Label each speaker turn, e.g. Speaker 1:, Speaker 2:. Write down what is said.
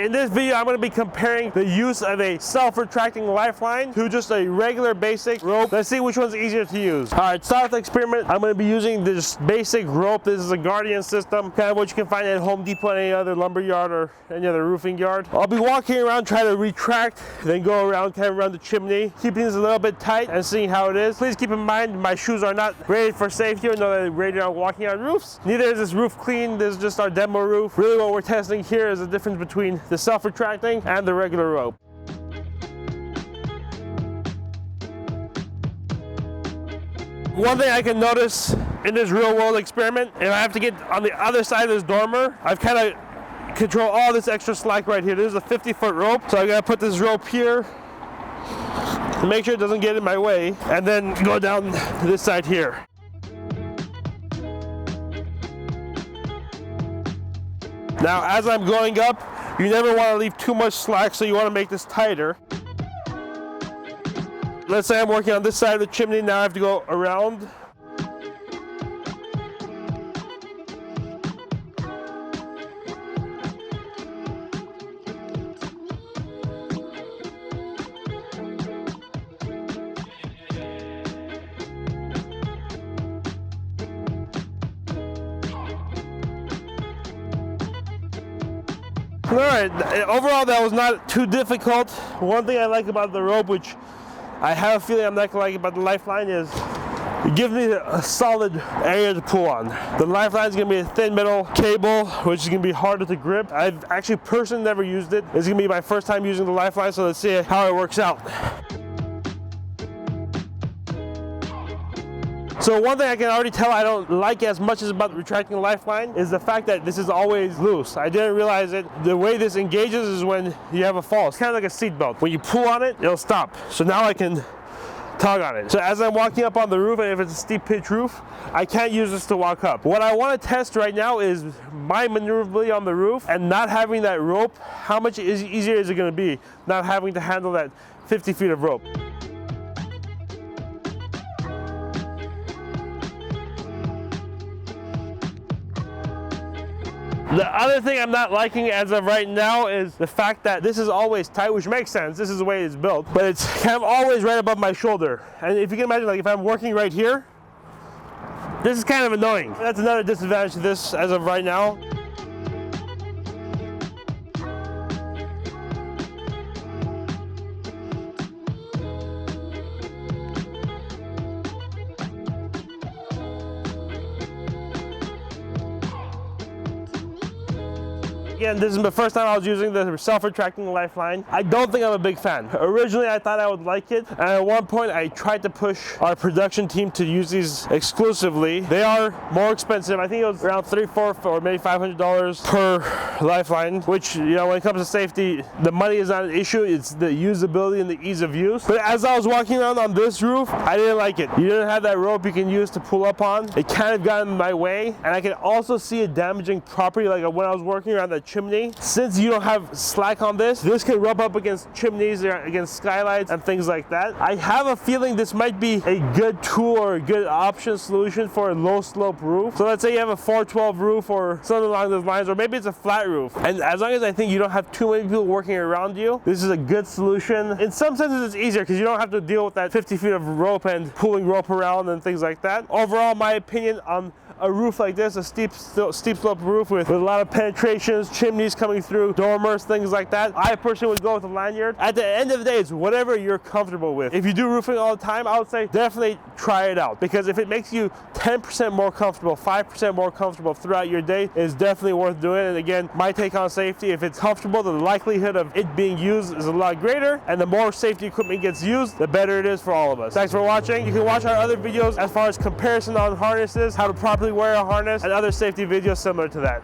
Speaker 1: in this video, I'm going to be comparing the use of a self-retracting lifeline to just a regular basic rope. Let's see which one's easier to use. All right, start the experiment. I'm going to be using this basic rope. This is a Guardian system, kind of what you can find at Home Depot and any other lumber yard or any other roofing yard. I'll be walking around trying to retract, then go around kind of around the chimney, keeping this a little bit tight and seeing how it is. Please keep in mind my shoes are not rated for safety or not rated on walking on roofs. Neither is this roof clean. This is just our demo roof. Really what we're testing here is the difference between the self-retracting and the regular rope. One thing I can notice in this real world experiment, if I have to get on the other side of this dormer, I've kind of control all this extra slack right here. This is a 50-foot rope, so I gotta put this rope here to make sure it doesn't get in my way, and then go down to this side here. Now, as I'm going up, you never want to leave too much slack, so you want to make this tighter. Let's say I'm working on this side of the chimney, now I have to go around. All right, overall that was not too difficult. One thing I like about the rope, which I have a feeling I'm not gonna like about the lifeline, is it gives me a solid area to pull on. The lifeline is gonna be a thin metal cable, which is gonna be harder to grip. I've actually personally never used it. It's gonna be my first time using the lifeline, so let's see how it works out. So one thing I can already tell I don't like as much as about the retracting lifeline is the fact that this is always loose. I didn't realize it. The way this engages is when you have a fall. It's kind of like a seat belt. When you pull on it, it'll stop. So now I can tug on it. So as I'm walking up on the roof, and if it's a steep pitch roof, I can't use this to walk up. What I want to test right now is my maneuverability on the roof and not having that rope. How much easier is it going to be not having to handle that 50 feet of rope? The other thing I'm not liking as of right now is the fact that this is always tight, which makes sense. This is the way it's built, but it's kind of always right above my shoulder. And if you can imagine, like if I'm working right here, this is kind of annoying. That's another disadvantage to this as of right now. Again, this is the first time I was using the self-retracting lifeline. I don't think I'm a big fan. Originally, I thought I would like it, and at one point, I tried to push our production team to use these exclusively. They are more expensive. I think it was around $300, $400, or maybe $500 per lifeline, which, you know, when it comes to safety, the money is not an issue. It's the usability and the ease of use. But as I was walking around on this roof, I didn't like it. You didn't have that rope you can use to pull up on. It kind of got in my way, and I can also see it damaging property. Like when I was working around the chimney, since you don't have slack on this can rub up against chimneys, against skylights and things like that. I have a feeling this might be a good tool or a good option solution for a low slope roof. So let's say you have a 412 roof or something along those lines, or maybe it's a flat roof. And as long as I think you don't have too many people working around you, this is a good solution. In some senses it's easier because you don't have to deal with that 50 feet of rope and pulling rope around and things like that. Overall, my opinion on a roof like this, a steep slope roof with a lot of penetrations, chimneys coming through, dormers, things like that, I personally would go with a lanyard. At the end of the day, it's whatever you're comfortable with. If you do roofing all the time, I would say definitely try it out, because if it makes you 10% more comfortable, 5% more comfortable throughout your day, it's definitely worth doing. And again, my take on safety, if it's comfortable, the likelihood of it being used is a lot greater, and the more safety equipment gets used, the better it is for all of us. Thanks for watching. You can watch our other videos as far as comparison on harnesses, how to properly wear a harness, and other safety videos similar to that.